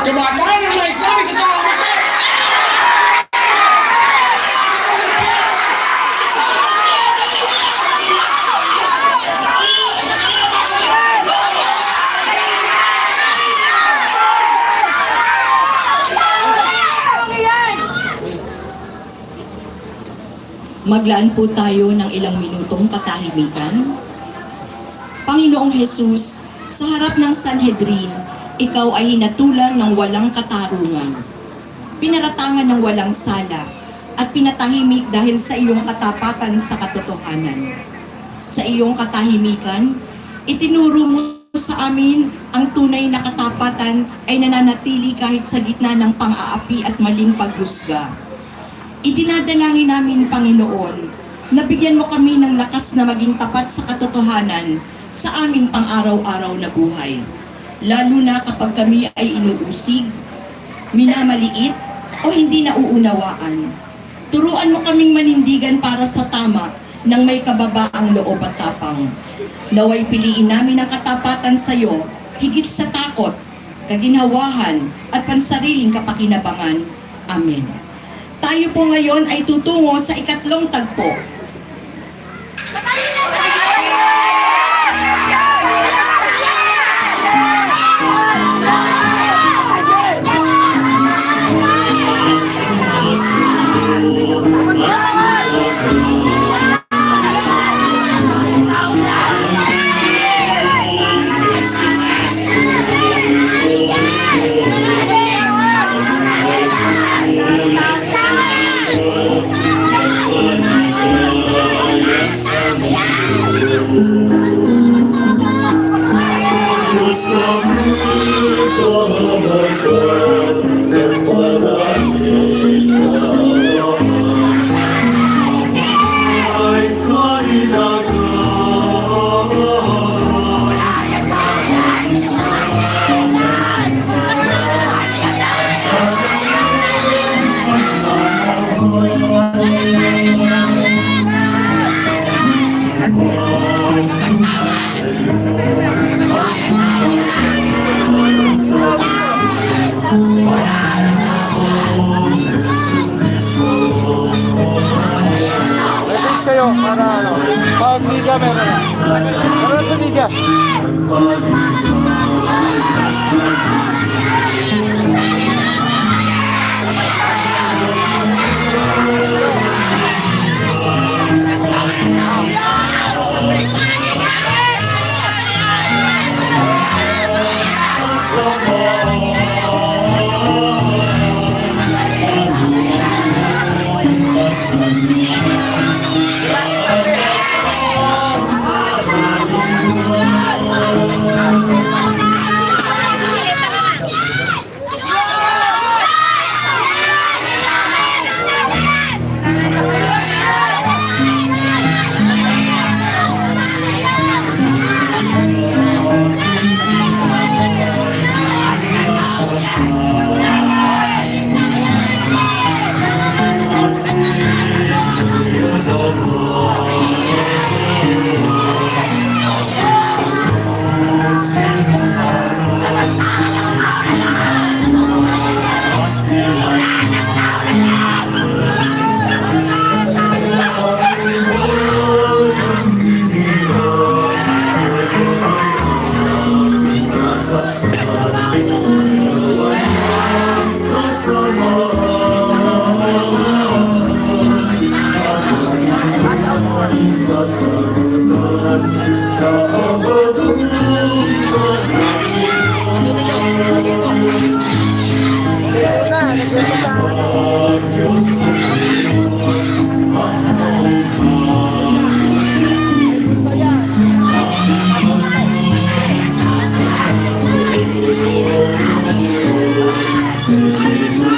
Dumadaan ang mga Islami sa tao. Maglaan po tayo ng ilang minutong katahimikan. Panginoong Jesus, sa harap ng Sanhedrin, ikaw ay hinatulan ng walang katarungan, pinaratangan ng walang sala, at pinatahimik dahil sa iyong katapatan sa katotohanan. Sa iyong katahimikan, itinuro mo sa amin ang tunay na katapatan ay nananatili kahit sa gitna ng pang-aapi at maling paghusga. Idinadalangin namin, Panginoon, na bigyan mo kami ng lakas na maging tapat sa katotohanan sa aming pang-araw-araw na buhay. Lalo na kapag kami ay inuusig, minamaliit, o hindi nauunawaan. Turuan mo kaming manindigan para sa tama ng may kababaang loob at tapang. Naway piliin namin ang katapatan sa iyo, higit sa takot, kaginhawahan, at pansariling kapakinabangan. Amen. Tayo po ngayon ay tutungo sa ikatlong tagpo. Message kayo para ano, pag liga meron. Para sa liga. Jesus.